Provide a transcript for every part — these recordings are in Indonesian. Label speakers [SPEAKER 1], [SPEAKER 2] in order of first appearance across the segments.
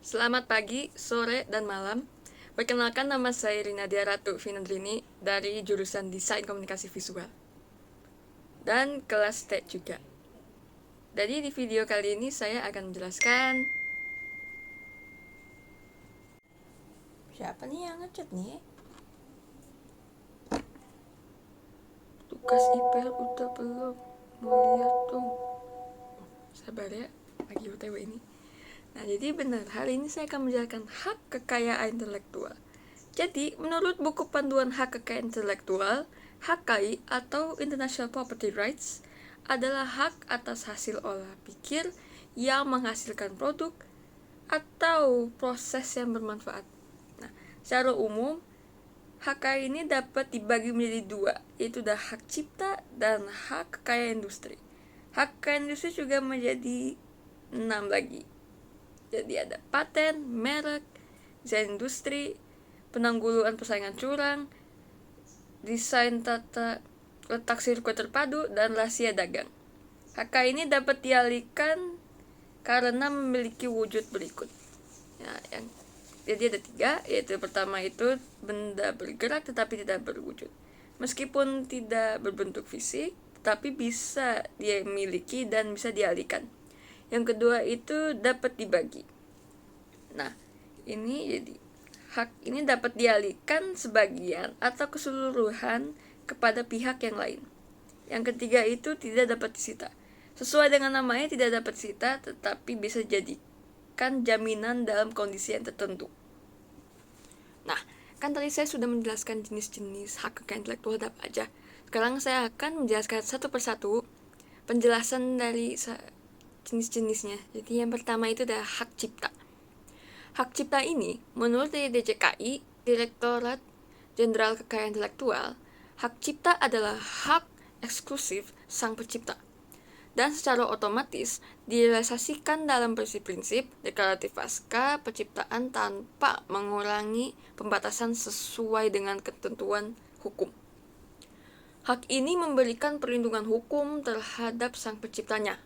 [SPEAKER 1] Selamat pagi, sore, dan malam. Perkenalkan, nama saya Rinadia Ratu Vinandrini dari jurusan Desain Komunikasi Visual dan kelas TEK juga. Jadi di video kali ini saya akan menjelaskan siapa nih yang ngechat nih? Tugas IPL udah belum? Mau lihat dong. Sabar ya, lagi UTW ini. Nah, jadi benar, hari ini saya akan menjelaskan hak kekayaan intelektual. Jadi, menurut buku panduan hak kekayaan intelektual, HKI atau International Property Rights adalah hak atas hasil olah pikir yang menghasilkan produk atau proses yang bermanfaat. Nah, secara umum, HKI ini dapat dibagi menjadi dua, yaitu hak cipta dan hak kekayaan industri. Hak kekayaan industri juga menjadi 6 lagi. Jadi ada paten, merek, desain industri, penanggulangan persaingan curang, desain tata letak sirkuit terpadu, dan rahasia dagang. HK ini dapat dialihkan karena memiliki wujud berikut. Jadi ada 3, yaitu pertama itu benda bergerak tetapi tidak berwujud. Meskipun tidak berbentuk fisik, tapi bisa dia miliki dan bisa dialihkan. Yang kedua itu dapat dibagi. Nah, ini jadi hak ini dapat dialihkan sebagian atau keseluruhan kepada pihak yang lain. Yang ketiga itu tidak dapat disita. Sesuai dengan namanya, tidak dapat disita, tetapi bisa jadikan jaminan dalam kondisi yang tertentu. Nah, kan tadi saya sudah menjelaskan jenis-jenis hak kekayaan intelektual apa aja. Sekarang saya akan menjelaskan satu persatu penjelasan dari jenis-jenisnya. Jadi yang pertama itu adalah hak cipta. Hak cipta ini, menurut DJKI, Direktorat Jenderal Kekayaan Intelektual, hak cipta adalah hak eksklusif sang pencipta dan secara otomatis direalisasikan dalam prinsip-prinsip deklaratif pasca penciptaan tanpa mengurangi pembatasan sesuai dengan ketentuan hukum. Hak ini memberikan perlindungan hukum terhadap sang penciptanya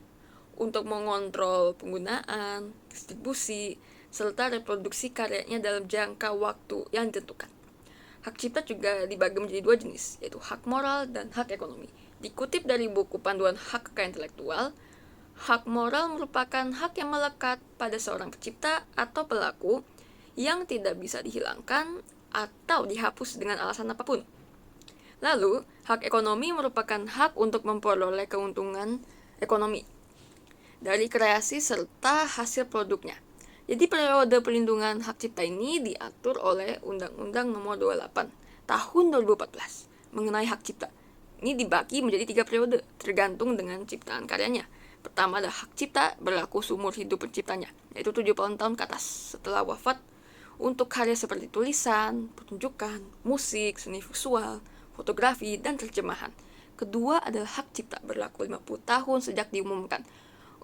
[SPEAKER 1] untuk mengontrol penggunaan, distribusi, serta reproduksi karyanya dalam jangka waktu yang ditentukan. Hak cipta juga dibagi menjadi 2 jenis, yaitu hak moral dan hak ekonomi. Dikutip dari buku panduan hak kekayaan intelektual, hak moral merupakan hak yang melekat pada seorang pencipta atau pelaku yang tidak bisa dihilangkan atau dihapus dengan alasan apapun. Lalu, hak ekonomi merupakan hak untuk memperoleh keuntungan ekonomi dari kreasi serta hasil produknya. Jadi periode perlindungan hak cipta ini diatur oleh Undang-Undang Nomor 28 Tahun 2014 mengenai hak cipta. Ini dibagi menjadi 3 periode tergantung dengan ciptaan karyanya. Pertama adalah hak cipta berlaku seumur hidup penciptanya, yaitu 70 tahun ke atas setelah wafat untuk karya seperti tulisan, pertunjukan, musik, seni visual, fotografi, dan terjemahan. Kedua adalah hak cipta berlaku 50 tahun sejak diumumkan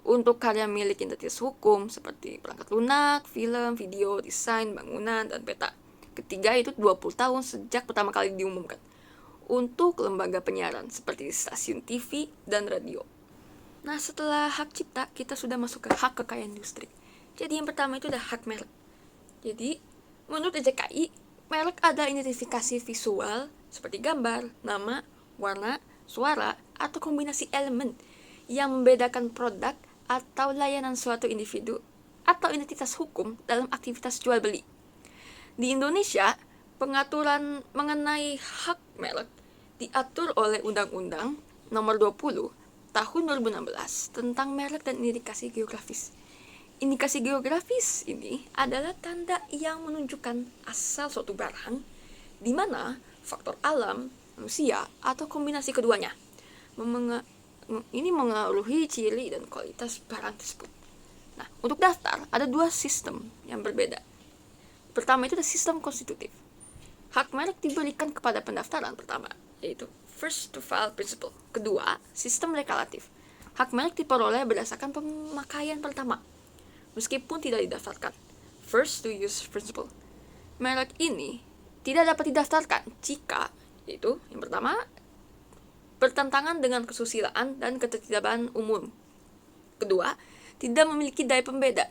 [SPEAKER 1] untuk karya milik entitas hukum seperti perangkat lunak, film, video, desain, bangunan, dan peta. Ketiga itu 20 tahun sejak pertama kali diumumkan untuk lembaga penyiaran seperti stasiun TV dan radio. Nah, setelah hak cipta, kita sudah masuk ke hak kekayaan industri. Jadi yang pertama itu adalah hak merek. Jadi, menurut DJKI, merek ada identifikasi visual seperti gambar, nama, warna, suara, atau kombinasi elemen yang membedakan produk atau layanan suatu individu atau identitas hukum dalam aktivitas jual beli. Di Indonesia, pengaturan mengenai hak merek diatur oleh Undang-Undang Nomor 20 Tahun 2016 tentang merek dan indikasi geografis. Indikasi geografis ini adalah tanda yang menunjukkan asal suatu barang di mana faktor alam, manusia, atau kombinasi keduanya ini mengaruhi ciri dan kualitas barang tersebut. Nah, untuk daftar ada 2 sistem yang berbeda. Pertama itu adalah sistem konstitutif. Hak merek diberikan kepada pendaftaran pertama, yaitu first to file principle. Kedua, sistem deklaratif. Hak merek diperoleh berdasarkan pemakaian pertama, meskipun tidak didaftarkan. First to use principle. Merek ini tidak dapat didaftarkan jika, yaitu yang pertama, bertentangan dengan kesusilaan dan ketertiban umum. Kedua, tidak memiliki daya pembeda.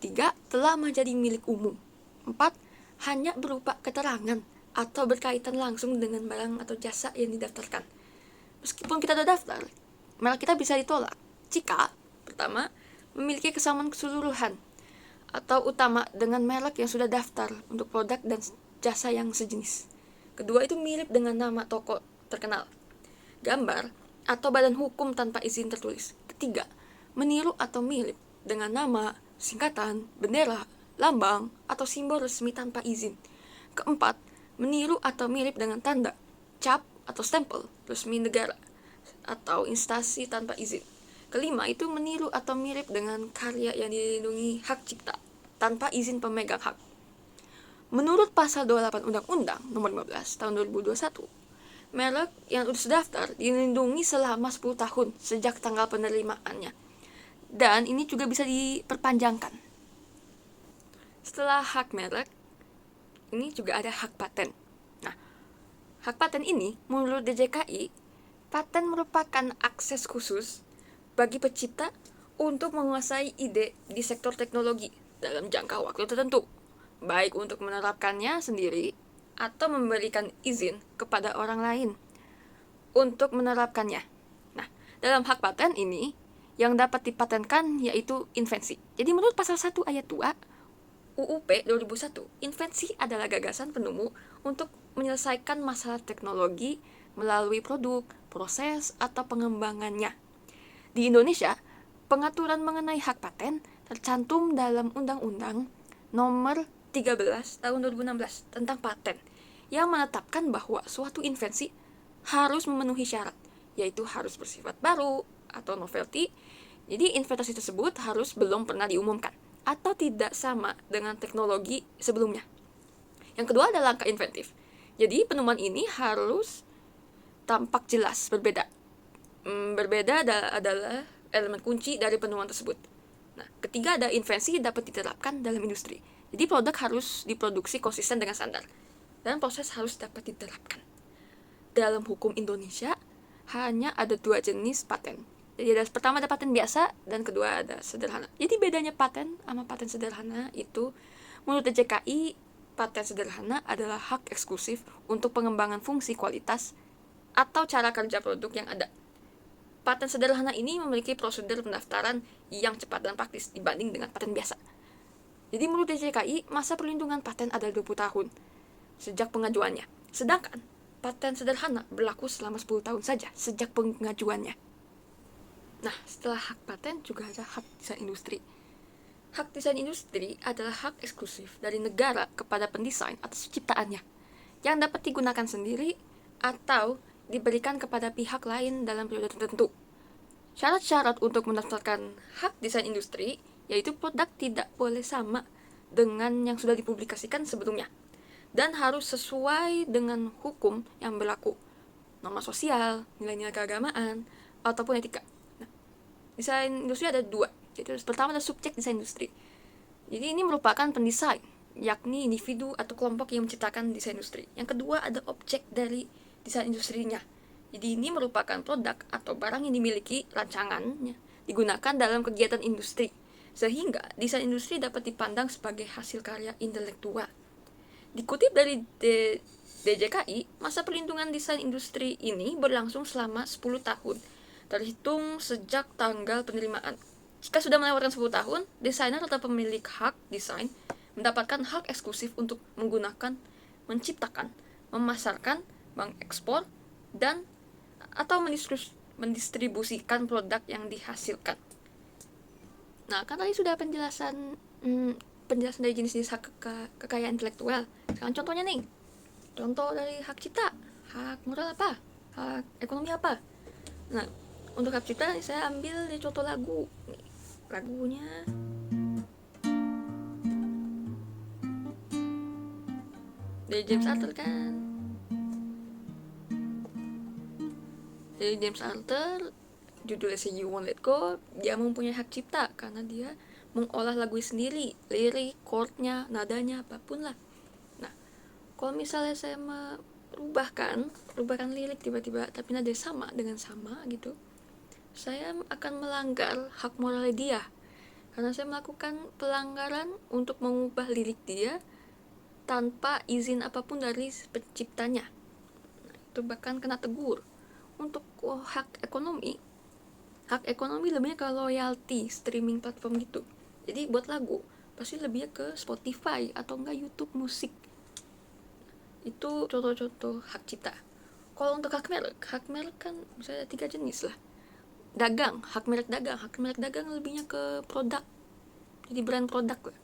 [SPEAKER 1] 3. Telah menjadi milik umum. 4. Hanya berupa keterangan atau berkaitan langsung dengan barang atau jasa yang didaftarkan. Meskipun kita sudah daftar, merek kita bisa ditolak jika pertama, memiliki kesamaan keseluruhan atau utama dengan merek yang sudah daftar untuk produk dan jasa yang sejenis. Kedua, itu mirip dengan nama toko terkenal, gambar, atau badan hukum tanpa izin tertulis. Ketiga, meniru atau mirip dengan nama, singkatan, bendera, lambang, atau simbol resmi tanpa izin. Keempat, meniru atau mirip dengan tanda, cap, atau stempel resmi negara atau instansi tanpa izin. Kelima, itu meniru atau mirip dengan karya yang dilindungi hak cipta tanpa izin pemegang hak. Menurut pasal 28 Undang-Undang Nomor 15 Tahun 2021, merek yang sudah daftar dilindungi selama 10 tahun sejak tanggal penerimaannya. Dan ini juga bisa diperpanjangkan. Setelah hak merek, ini juga ada hak paten. Nah, hak paten ini menurut DJKI, paten merupakan akses khusus bagi pencipta untuk menguasai ide di sektor teknologi dalam jangka waktu tertentu, baik untuk menerapkannya sendiri atau memberikan izin kepada orang lain untuk menerapkannya. Nah, dalam hak paten ini, yang dapat dipatenkan yaitu invensi. Jadi menurut pasal 1 ayat 2 UUP 2001, invensi adalah gagasan penemu untuk menyelesaikan masalah teknologi melalui produk, proses, atau pengembangannya. Di Indonesia, pengaturan mengenai hak paten tercantum dalam Undang-Undang Nomor 13 Tahun 2016 tentang paten, yang menetapkan bahwa suatu invensi harus memenuhi syarat, yaitu harus bersifat baru atau novelty. Jadi inventasi tersebut harus belum pernah diumumkan atau tidak sama dengan teknologi sebelumnya. Yang kedua adalah langkah inventif. Jadi penemuan ini harus tampak jelas berbeda. Berbeda adalah elemen kunci dari penemuan tersebut. Nah, ketiga ada invensi dapat diterapkan dalam industri. Jadi produk harus diproduksi konsisten dengan standar dan proses harus dapat diterapkan. Dalam hukum Indonesia hanya ada 2 jenis paten. Jadi pertama ada paten biasa dan kedua ada sederhana. Jadi bedanya paten sama paten sederhana itu menurut DJKI, paten sederhana adalah hak eksklusif untuk pengembangan fungsi kualitas atau cara kerja produk yang ada. Paten sederhana ini memiliki prosedur pendaftaran yang cepat dan praktis dibanding dengan paten biasa. Jadi menurut DJKI, masa perlindungan paten adalah 20 tahun sejak pengajuannya. Sedangkan paten sederhana berlaku selama 10 tahun saja sejak pengajuannya. Nah, setelah hak paten juga ada hak desain industri. Hak desain industri adalah hak eksklusif dari negara kepada pendesain atas ciptaannya, yang dapat digunakan sendiri atau diberikan kepada pihak lain dalam periode tertentu. Syarat-syarat untuk mendaftarkan hak desain industri yaitu produk tidak boleh sama dengan yang sudah dipublikasikan sebelumnya dan harus sesuai dengan hukum yang berlaku, norma sosial, nilai-nilai keagamaan, ataupun etika. Desain industri ada 2. Jadi pertama adalah subjek desain industri. Jadi ini merupakan pendesain, yakni individu atau kelompok yang menciptakan desain industri. Yang kedua ada objek dari desain industrinya. Jadi ini merupakan produk atau barang yang dimiliki rancangannya digunakan dalam kegiatan industri, sehingga desain industri dapat dipandang sebagai hasil karya intelektual. Dikutip dari DJKI, masa perlindungan desain industri ini berlangsung selama 10 tahun. Terhitung sejak tanggal penerimaan. Jika sudah melewatkan 10 tahun, desainer atau pemilik hak desain mendapatkan hak eksklusif untuk menggunakan, menciptakan, memasarkan, mengekspor, dan atau mendistribusikan produk yang dihasilkan. Nah, kan tadi sudah penjelasan dari jenis-jenis hak kekayaan intelektual. Sekarang contohnya nih. Contoh dari hak cipta. Hak moral apa? Hak ekonomi apa? Nah, untuk hak cipta saya ambil dari contoh lagu. Nih, lagunya dari James Arthur kan. Dari James Arthur, judulnya Say You Won't Let Go, dia mempunyai hak cipta karena dia mengolah lagu sendiri, lirik, chordnya, nadanya, apapun lah. Nah, kalau misalnya saya merubahkan lirik tiba-tiba tapi nada sama dengan sama gitu, saya akan melanggar hak moral dia karena saya melakukan pelanggaran untuk mengubah lirik dia tanpa izin apapun dari penciptanya. Nah, itu bahkan kena tegur. Untuk hak ekonomi lebihnya ke royalty streaming platform gitu. Jadi buat lagu pasti lebihnya ke Spotify atau enggak YouTube musik. Itu contoh-contoh hak cipta. Kalau untuk hak merek kan bisa ada 3 jenis lah. Hak merek dagang lebihnya ke produk, jadi brand produk lah.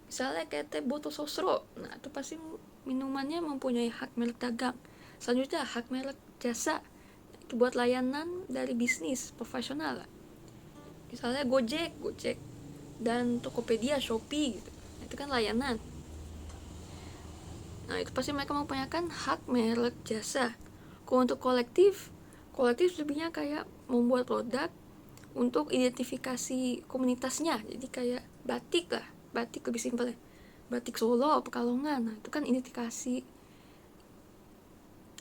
[SPEAKER 1] Misalnya kayak teh botol sosro, nah itu pasti minumannya mempunyai hak merek dagang. Selanjutnya hak merek jasa, itu buat layanan dari bisnis profesional lah. Misalnya Gojek dan Tokopedia, Shopee gitu. Itu kan layanan. Nah itu pasti mereka mempunyai hak merek jasa. Kalau untuk kolektif lebihnya kayak membuat produk untuk identifikasi komunitasnya. Jadi kayak batik lebih simpel ya. Batik Solo, Pekalongan, nah itu kan identifikasi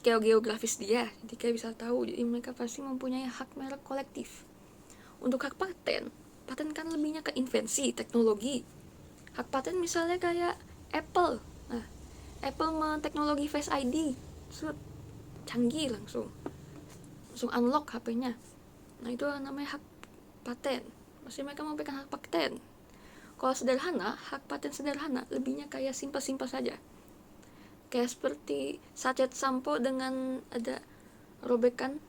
[SPEAKER 1] geografis dia, jadi kayak bisa tahu. Jadi mereka pasti mempunyai hak merek kolektif. Untuk hak paten kan lebihnya ke invensi teknologi. Hak paten misalnya kayak Apple. Nah, Apple teknologi Face ID, canggih langsung unlock HP-nya. Nah itu namanya hak paten. Maksudnya mereka memberikan hak paten. Kalau hak paten sederhana lebihnya kayak simpel-simpel saja. Kayak seperti sachet sampo dengan ada robekan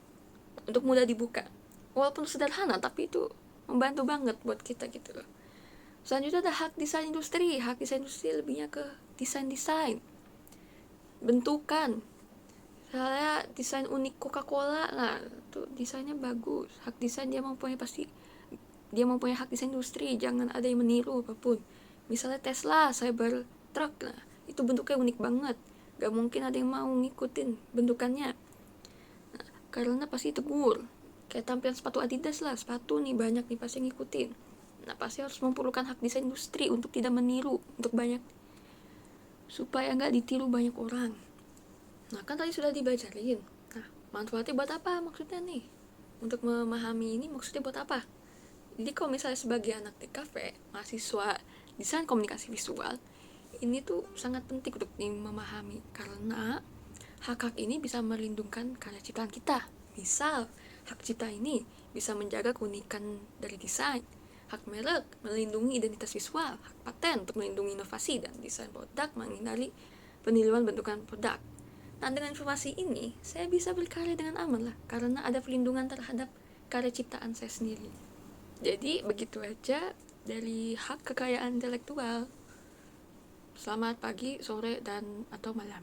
[SPEAKER 1] untuk mudah dibuka. Walaupun sederhana tapi itu membantu banget buat kita gitu loh. Selanjutnya ada hak desain industri. Hak desain industri lebihnya ke desain bentukan. Misalnya desain unik Coca-Cola, nah itu desainnya bagus. Hak desain dia mempunyai hak desain industri, jangan ada yang meniru apapun. Misalnya Tesla Cybertruck, nah itu bentuknya unik banget, gak mungkin ada yang mau ngikutin bentukannya. Nah, karena pasti tegur. Kayak tampilan sepatu Adidas lah, sepatu nih banyak nih pasti ngikutin. Nah pasti harus memperlukan hak desain industri untuk tidak meniru, untuk banyak, supaya gak ditiru banyak orang. Nah kan tadi sudah dibacain. Nah manfaatnya buat apa maksudnya nih? Untuk memahami ini maksudnya buat apa? Jadi kalau misalnya sebagai anak TKV, mahasiswa desain komunikasi visual, ini tuh sangat penting untuk memahami, karena hak-hak ini bisa melindungkan karya ciptaan kita. Misal, hak cipta ini bisa menjaga keunikan dari desain. Hak merek melindungi identitas visual. Hak paten untuk melindungi inovasi dan desain produk, menghindari peniruan bentukan produk. Nah dengan informasi ini saya bisa berkarya dengan aman lah, karena ada perlindungan terhadap karya ciptaan saya sendiri. Jadi begitu aja dari hak kekayaan intelektual. Selamat pagi, sore, dan atau malam.